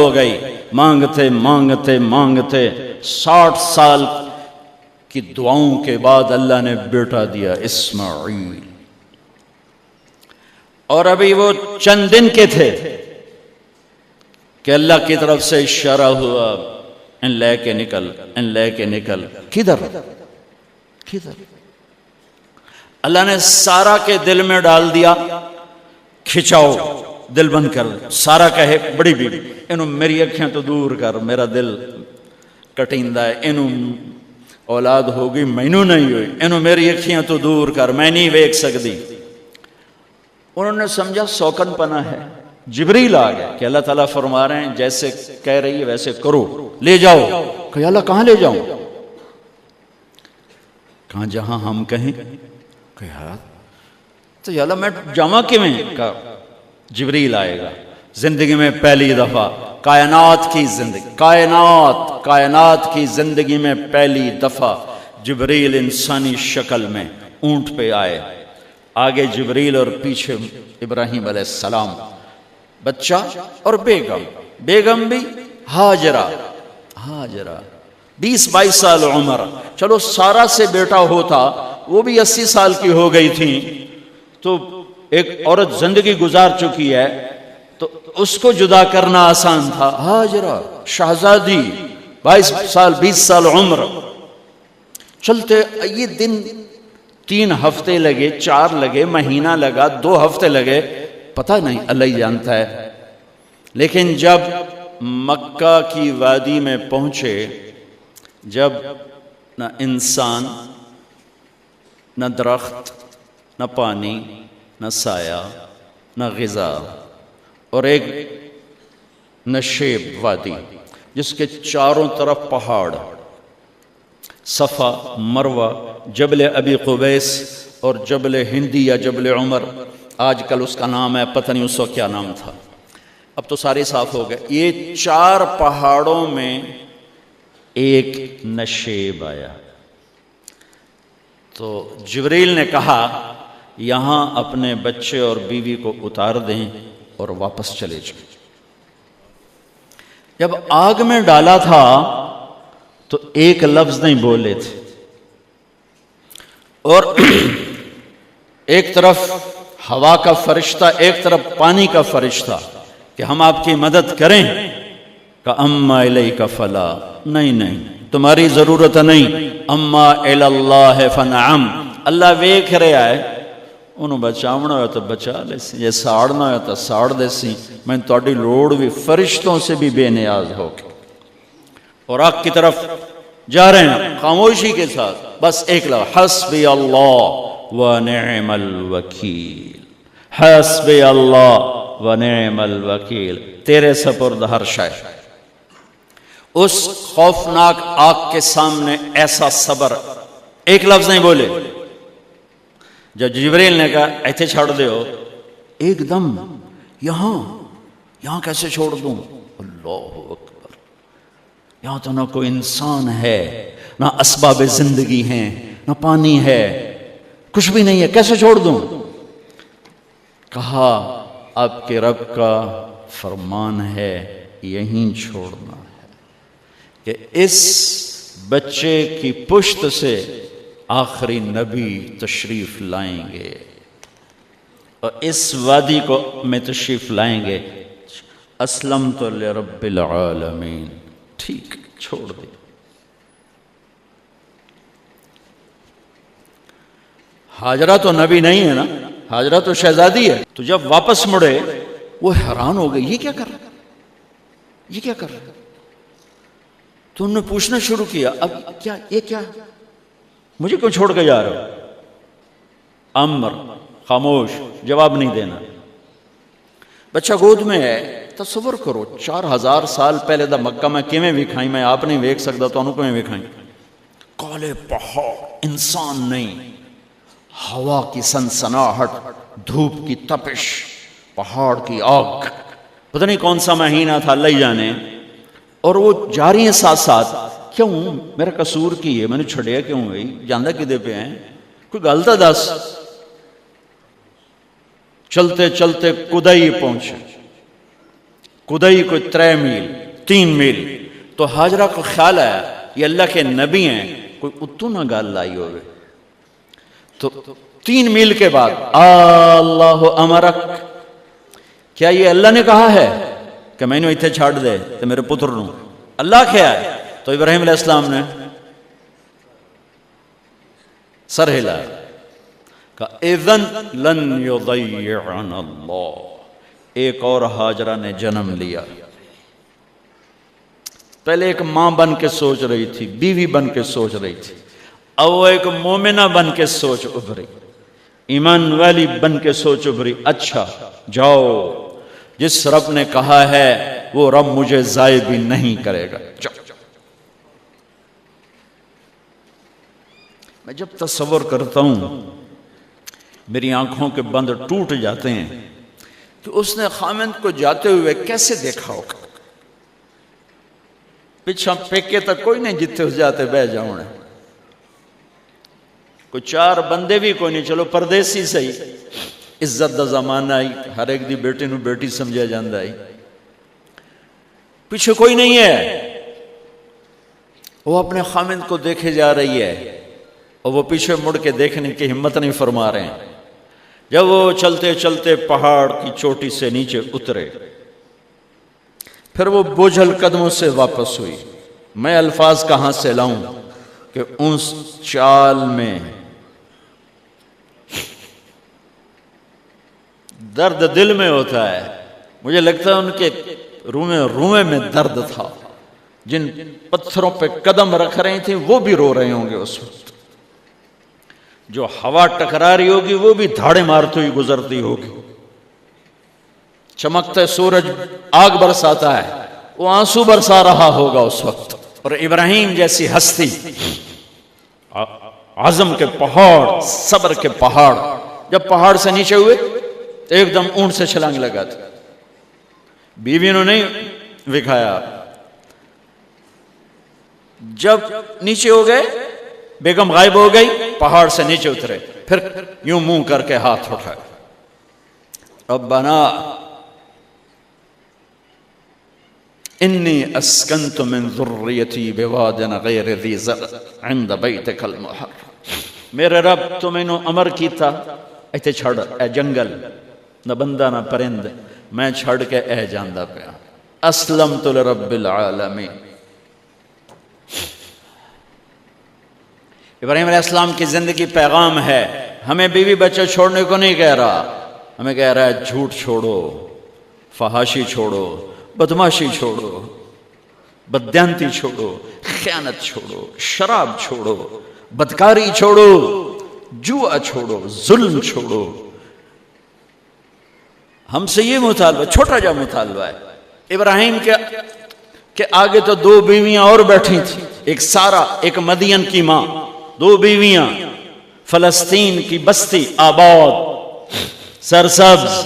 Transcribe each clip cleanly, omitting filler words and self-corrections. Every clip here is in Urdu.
ہو گئی، مانگتے مانگتے مانگتے 60 سال کی دعاؤں کے بعد اللہ نے بیٹا دیا اسماعیل، اور ابھی وہ چند دن کے تھے کہ اللہ کی طرف سے اشارہ ہوا، ان لے کے نکل، ان لے کے نکل۔ کدھر کدھر؟ اللہ نے سارا کے دل میں ڈال دیا، کھچاؤ دل بند کر۔ سارا کہے بڑی بیوی، انہوں میری اکھیاں تو دور کر، میرا دل کٹیندہ ہے، انہوں اولاد ہوگی مینوں نہیں ہوئی، انہوں میری اکھیاں تو دور کر، میں نہیں ویکھ سکتی۔ انہوں نے سمجھا سوکن پنا ہے۔ جبریل آ گیا کہ اللہ تعالیٰ فرما رہے ہیں جیسے کہہ رہی ہے ویسے کرو، لے جاؤ۔ کہ اللہ کہاں لے جاؤں؟ کہاں جہاں ہم کہیں۔ کہ یار تو یا اللہ میں جامع کیویں؟ کہا جبریل آئے گا زندگی میں پہلی دفعہ، کائنات کی زندگی میں پہلی دفعہ جبریل انسانی شکل میں اونٹ پہ آئے، آگے جبریل اور پیچھے ابراہیم علیہ السلام، بچہ اور بیگم بھی ہاجرہ 20-22 سال عمر۔ چلو سارا سے بیٹا ہوتا، وہ بھی 80 سال کی ہو گئی تھی، تو ایک عورت زندگی گزار چکی ہے تو اس کو جدا کرنا آسان تھا۔ ہاجرہ شہزادی 22 سال 20 سال عمر۔ چلتے یہ دن 3 ہفتے لگے، 4 لگے، مہینہ لگا، 2 ہفتے لگے، پتہ نہیں، اللہ ہی جانتا ہے۔ لیکن جب مکہ کی وادی میں پہنچے، جب نہ انسان، نہ درخت، نہ پانی، نہ سایہ، نہ غذا، اور ایک نشیب وادی جس کے چاروں طرف پہاڑ، صفا، مروہ، جبل ابی قبیس اور جبل ہندی یا جبل عمر، آج کل اس کا نام ہے، پتہ نہیں اس وقت کیا نام تھا، اب تو سارے صاف ہو گئے۔ یہ 4 پہاڑوں میں ایک نشیب آیا، تو جبریل نے کہا یہاں اپنے بچے اور بیوی کو اتار دیں اور واپس چلے جائیں۔ جب آگ میں ڈالا تھا تو ایک لفظ نہیں بولے تھے، اور ایک طرف ہوا کا فرشتہ، ایک طرف پانی کا فرشتہ کہ ہم آپ کی مدد کریں، کہ اما الیک فلا، نہیں تمہاری ضرورت نہیں، اما اللہ فنعم، اللہ ویکھ رہا ہے، انہوں بچاونا ہوا تو بچا لے سی، یہ ساڑنا ہوا تو ساڑ دے سی، میں تہاڈی لوڑ بھی فرشتوں سے بھی بے نیاز ہو کے۔ اور آگ کی طرف جا رہے ہیں خاموشی کے ساتھ، بس ایک لفظ، حسبی اللہ ونعم الوکیل، حسبی اللہ ونعم الوکیل، تیرے سپرد ہر شے۔ اس خوفناک آگ کے سامنے ایسا صبر، ایک لفظ نہیں بولے۔ جب جبریل نے کہا ایتھے چھوڑ دے ہو، ایک دم یہاں کیسے چھوڑ دوں؟ اللہ اکبر، یہاں تو نہ کوئی انسان ہے، نہ اسباب زندگی ہیں، نہ پانی ہے، کچھ بھی نہیں ہے، کیسے چھوڑ دوں؟ کہا آپ کے رب کا فرمان ہے یہیں چھوڑنا ہے، کہ اس بچے کی پشت سے آخری نبی تشریف لائیں گے اور اس وادی کو میں تشریف لائیں گے۔ اسلمت لرب العالمین، ٹھیک چھوڑ دے۔ ہاجرہ تو نبی نہیں ہے نا، ہاجرہ تو شہزادی ہے۔ تو جب واپس مڑے وہ حیران ہو گئی، یہ کیا کر رہا ہے، یہ کیا کر رہا ہے؟ تو انہوں نے پوچھنا شروع کیا، اب کیا، یہ کیا، مجھے کیوں چھوڑ کے جا رہے ہو؟ امر، خاموش، جواب نہیں دینا۔ بچہ گود میں ہے، تصور کرو 4000 سال پہلے دا مکہ میں کیویں وکھائیں، میں آپ نہیں ویکھ سکتا تو انہوں کیویں وکھائیں؟ کالے پہاڑ، انسان نہیں، ہوا کی سنسناہٹ، دھوپ کی تپش، پہاڑ کی آگ، پتہ نہیں کون سا مہینہ تھا اللہ ہی جانے، اور وہ جاری ہیں ساتھ ساتھ۔ کیوں؟ میرا قصور کی ہے، میں نے چھڑیا کیوں گئی، جاندہ کدے پہ ہیں، کوئی غلطہ دس۔ چلتے چلتے کدائی پہنچے، کدئی کوئی 3 میل 3 میل. تو ہاجرہ کو خیال آیا یہ اللہ کے نبی ہیں, کوئی اتو نہ گال لائی ہوئے. تو 3 میل کے بعد اللہ امرک, کیا یہ اللہ نے کہا ہے کہ میں نے اتنے چھاڑ دے تو میرے پتر نو اللہ کیا ہے؟ تو ابراہیم علیہ السلام نے سر ہلا کہ اذن لن یضیعنا اللہ. ایک اور ہاجرہ نے جنم لیا. پہلے ایک ماں بن کے سوچ رہی تھی, بیوی بن کے سوچ رہی تھی, اب وہ ایک مومنہ بن کے سوچ ابھری, ایمان والی بن کے سوچ ابھری. اچھا جاؤ, جس رب نے کہا ہے وہ رب مجھے ضائع بھی نہیں کرے گا. جاؤ. میں جب تصور کرتا ہوں میری آنکھوں کے بند ٹوٹ جاتے ہیں کہ اس نے خامند کو جاتے ہوئے کیسے دیکھا ہوگا. پچھا پیکے تک کوئی نہیں جتے اس جاتے بہ جاؤں, کوئی 4 بندے بھی کوئی نہیں, چلو پردیسی صحیح, عزت دا زمانہ آئی, ہر ایک دی بیٹی نو بیٹی سمجھا جاندہ آئی, پیچھے کوئی نہیں ہے. وہ اپنے خامند کو دیکھے جا رہی ہے اور وہ پیچھے مڑ کے دیکھنے کی ہمت نہیں فرما رہے ہیں. جب وہ چلتے چلتے پہاڑ کی چوٹی سے نیچے اترے, پھر وہ بوجھل قدموں سے واپس ہوئی. میں الفاظ کہاں سے لاؤں کہ اس چال میں درد دل میں ہوتا ہے. مجھے لگتا ہے ان کے روئے میں درد تھا. جن پتھروں پہ قدم رکھ رہی تھیں وہ بھی رو رہے ہوں گے اس وقت. جو ہوا ٹکرا رہی ہوگی وہ بھی دھاڑے مارتی ہوئی گزرتی ہوگی. چمکتے سورج آگ برساتا ہے, وہ آنسو برسا رہا ہوگا اس وقت. اور ابراہیم جیسی ہستی, عزم کے پہاڑ, صبر کے پہاڑ, جب پہاڑ سے نیچے ہوئے تو ایک دم اونٹ سے چھلانگ لگا تھا. بیوی نے نہیں دکھایا. جب نیچے ہو گئے بیگم غائب ہو گئی, پہاڑ سے نیچے اترے, پھر یوں منہ کر کے ہاتھ اٹھائے, ربنا انی اسکنت من ذریتی بواد غیر ذی زرع عند بیتک المحرم. میرے رب تو میں نے امر کیتا ایتھے چھڑ, اے جنگل, نہ بندہ نہ پرند, میں چھڑ کے اے جاندہ پیا. اسلمت لرب العالمین. ابراہیم علیہ السلام کی زندگی پیغام ہے. ہمیں بیوی بچے چھوڑنے کو نہیں کہہ رہا, ہمیں کہہ رہا ہے جھوٹ چھوڑو, فحاشی چھوڑو, بدماشی چھوڑو, بددیانتی چھوڑو, خیانت چھوڑو, شراب چھوڑو, بدکاری چھوڑو, جوا چھوڑو, ظلم چھوڑو. ہم سے یہ مطالبہ, چھوٹا جا مطالبہ ہے. ابراہیم کے آگے تو 2 بیویاں اور بیٹھی تھیں, ایک سارا, ایک مدین کی ماں, 2 بیویاں. فلسطین کی بستی آباد, سرسبز.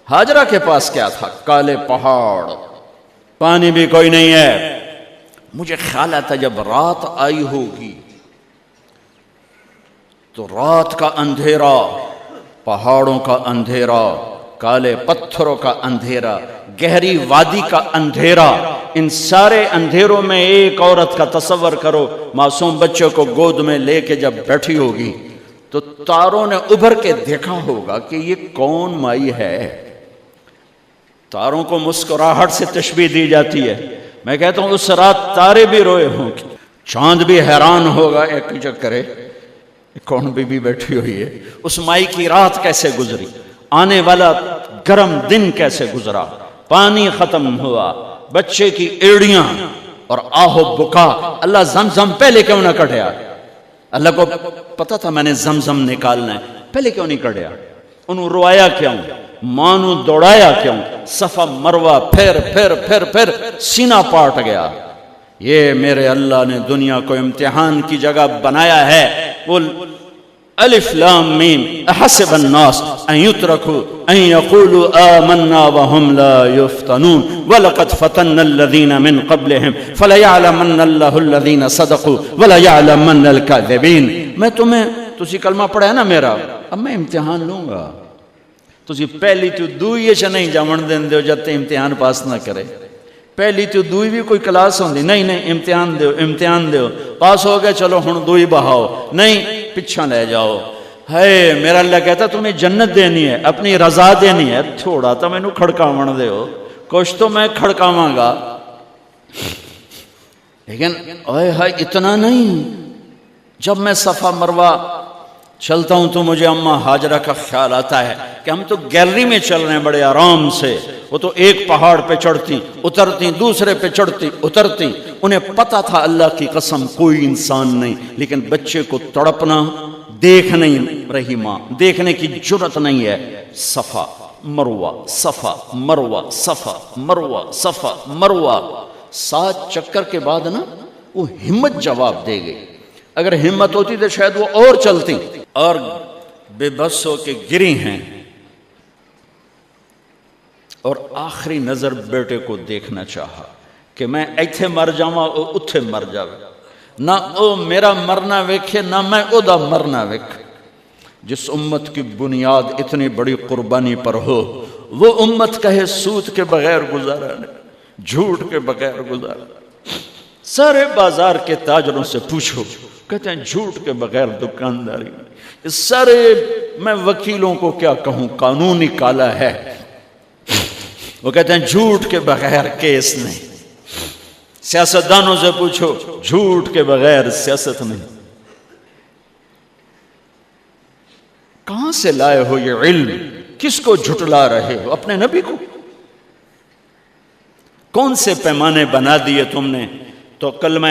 ہاجرہ کے پاس کیا تھا؟ کالے پہاڑ, پانی بھی کوئی نہیں ہے. مجھے خیال آتا جب رات آئی ہوگی تو رات کا اندھیرا, پہاڑوں کا اندھیرا, کالے پتھروں کا اندھیرا, گہری وادی کا اندھیرا, ان سارے اندھیروں میں ایک عورت کا تصور کرو, معصوم بچوں کو گود میں لے کے جب بیٹھی ہوگی تو تاروں نے ابھر کے دیکھا ہوگا کہ یہ کون مائی ہے. تاروں کو مسکراہٹ سے تشبیہ دی جاتی ہے. میں کہتا ہوں اس رات تارے بھی روئے ہوں گے, چاند بھی حیران ہوگا, ایک چکرے کون بی بی بیٹھی ہوئی ہے, اس مائی کی رات کیسے گزری, آنے والا گرم دن کیسے گزرا, پانی ختم ہوا, بچے کی ایڑیاں اور آہو بکا. اللہ زمزم پہلے کیوں نہ کڑھیا؟ اللہ کو پتا تھا میں نے زمزم نکالنا ہے, پہلے کیوں نہیں کڑھیا؟ انہوں روایا کیوں, مانو دوڑایا کیوں؟ صفا مروہ پھر پھر پھر پھر سینہ پاٹ گیا. یہ میرے اللہ نے دنیا کو امتحان کی جگہ بنایا ہے. قل الف لام میم احسب الناس ان يتركوا ان يقولوا آمنا وهم لا يفتنون ولقد فتنا الذين من قبلهم فليعلمن الله الذين صدقوا وليعلمن الكاذبين. میں تمہیں تسی کلمہ پڑھا ہے نا میرا, اب میں امتحان لوں گا, تسی پہلی تو دوئی چ نہیں جمن دین دیو جب تے امتحان پاس نہ کرے. پہلی تو دوئی بھی کوئی کلاس ہوندی نہیں امتحان دیو پاس ہو گئے چلو ہن دوئی بہاؤ نہیں پچھا لے جاؤ. ہے میرا اللہ کہتا تمہیں جنت دینی ہے اپنی رضا دینی ہے تھوڑا تو مینوں کھڑکاون دیو کچھ تو میں کھڑکاواں گا. لیکن اوئے ہائے اتنا نہیں. جب میں صفا مروہ چلتا ہوں تو مجھے اماں ہاجرہ کا خیال آتا ہے کہ ہم تو گیلری میں چل رہے ہیں بڑے آرام سے. وہ تو ایک پہاڑ پہ چڑھتی اترتی دوسرے پہ چڑھتی اترتی. انہیں پتا تھا اللہ کی قسم کوئی انسان نہیں لیکن بچے کو تڑپنا دیکھ نہیں رہی ماں دیکھنے کی جرت نہیں ہے. صفا مروہ صفا مروہ صفا مروہ صفا مروہ 7 چکر کے بعد نا وہ ہمت جواب دے گئی. اگر ہمت ہوتی تو شاید وہ اور چلتی اور بے بس ہو کے گری ہیں. اور آخری نظر بیٹے کو دیکھنا چاہا کہ میں ایتھے مر جاواں او اتھے مر جاوے نہ او میرا مرنا ویکھے نہ میں او دا مرنا ویکھ. جس امت کی بنیاد اتنی بڑی قربانی پر ہو وہ امت کہے سود کے بغیر گزارا نہیں جھوٹ کے بغیر گزارا. سارے بازار کے تاجروں سے پوچھو کہتے ہیں جھوٹ کے بغیر دکانداری. سارے میں وکیلوں کو کیا کہوں قانون نکالا ہے وہ کہتے ہیں جھوٹ کے بغیر کیس نہیں. سیاستدانوں سے پوچھو جھوٹ کے بغیر سیاست نہیں. کہاں سے لائے ہو یہ علم؟ کس کو جھٹلا رہے ہو؟ اپنے نبی کو. کون سے پیمانے بنا دیے تم نے؟ تو کلمہ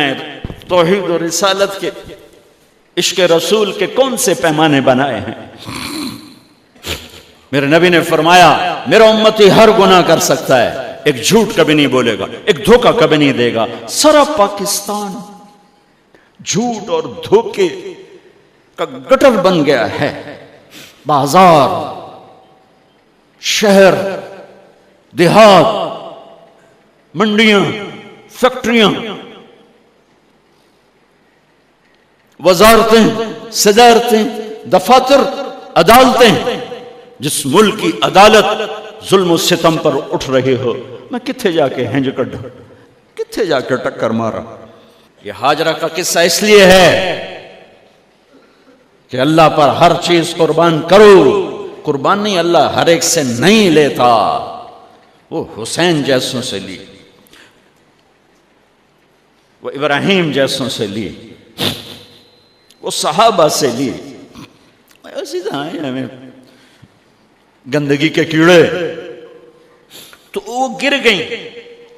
توحید و رسالت کے عشق رسول کے کون سے پیمانے بنائے ہیں؟ میرے نبی نے فرمایا میرا امتی ہر گناہ کر سکتا ہے ایک جھوٹ کبھی نہیں بولے گا ایک دھوکہ کبھی نہیں دے گا. سارا پاکستان جھوٹ اور دھوکے کا گٹر بن گیا ہے. بازار شہر دیہات منڈیاں فیکٹریاں وزارتیں صدارتیں دفاتر عدالتیں جس ملک کی عدالت ظلم و ستم پر اٹھ رہے ہو میں کتھے جا کے ہنج کڈھا کتھے جا کے ٹکر مارا. یہ ہاجرہ کا قصہ اس لیے ہے کہ اللہ پر ہر چیز قربان کرو. قربان نہیں اللہ ہر ایک سے نہیں لیتا. وہ حسین جیسوں سے لی وہ ابراہیم جیسوں سے لی وہ صحابہ سے لی. ایسی ہمیں گندگی کے کیڑے تو وہ گر گئیں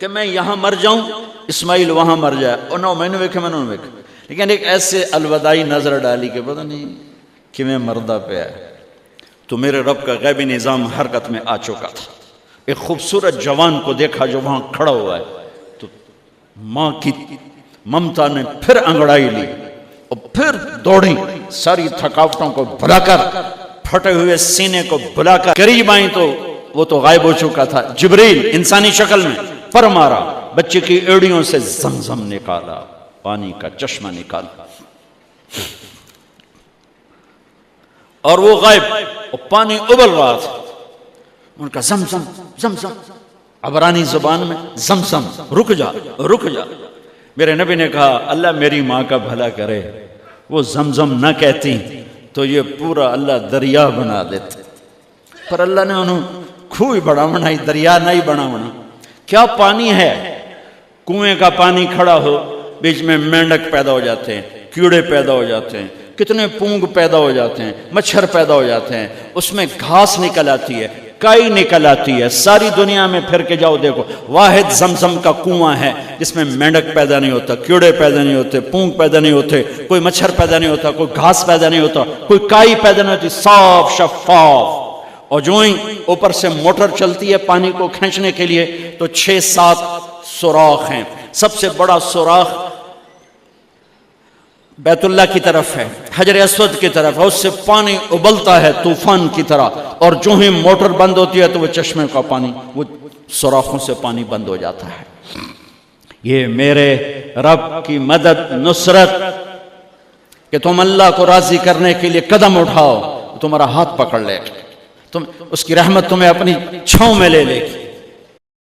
کہ میں یہاں مر جاؤں اسماعیل وہاں مر جائے اور نہ میں نے ویکھے میں نے ویکھے. لیکن ایک ایسے الوداعی نظر ڈالی کہ پتہ نہیں کہ میں مردہ پہ ہے تو میرے رب کا غیبی نظام حرکت میں آ چکا تھا. ایک خوبصورت جوان کو دیکھا جو وہاں کھڑا ہوا ہے تو ماں کی ممتا نے پھر انگڑائی لی اور پھر دوڑی ساری تھکاوٹوں کو بھلا کر پھٹے ہوئے سینے کو بھلا کر قریب آئیں تو وہ تو غائب ہو چکا تھا. جبریل انسانی شکل میں پر مارا بچے کی ایڑیوں سے زمزم نکالا پانی کا چشمہ نکالا اور وہ غائب اور پانی ابل رہا تھا. ان کا زمزم زمزم عبرانی زبان میں زمزم رک جا رک جا. میرے نبی نے کہا اللہ میری ماں کا بھلا کرے وہ زمزم نہ کہتی تو یہ پورا اللہ دریا بنا دیتے. پر اللہ نے انہوں کھوئی بڑا بنائی دریا نہیں بنا بنا. کیا پانی ہے کنویں کا پانی کھڑا ہو بیچ میں مینڈک پیدا ہو جاتے ہیں کیڑے پیدا ہو جاتے ہیں کتنے پونگ پیدا ہو جاتے ہیں مچھر پیدا ہو جاتے ہیں اس میں گھاس نکل آتی ہے کائی نکل آتی ہے. ساری دنیا میں پھر کے جاؤ دیکھو واحد زمزم کا کنواں ہے جس میں مینڈک پیدا نہیں ہوتا کیڑے پیدا نہیں ہوتے پونگ پیدا نہیں ہوتے کوئی مچھر پیدا نہیں ہوتا کوئی گھاس پیدا نہیں ہوتا کوئی کائی پیدا نہیں ہوتی صاف شفاف. اور جو ہی اوپر سے موٹر چلتی ہے پانی کو کھینچنے کے لیے تو 6-7 سوراخ ہیں. سب سے بڑا سوراخ بیت اللہ کی طرف ہے حجر اسود کی طرف ہے. اس سے پانی ابلتا ہے طوفان کی طرح اور جو ہی موٹر بند ہوتی ہے تو وہ چشمے کا پانی وہ سوراخوں سے پانی بند ہو جاتا ہے. یہ میرے رب کی مدد نصرت کہ تم اللہ کو راضی کرنے کے لیے قدم اٹھاؤ تمہارا ہاتھ پکڑ لے اس کی رحمت تمہیں اپنی چھاؤں میں لے لے گی.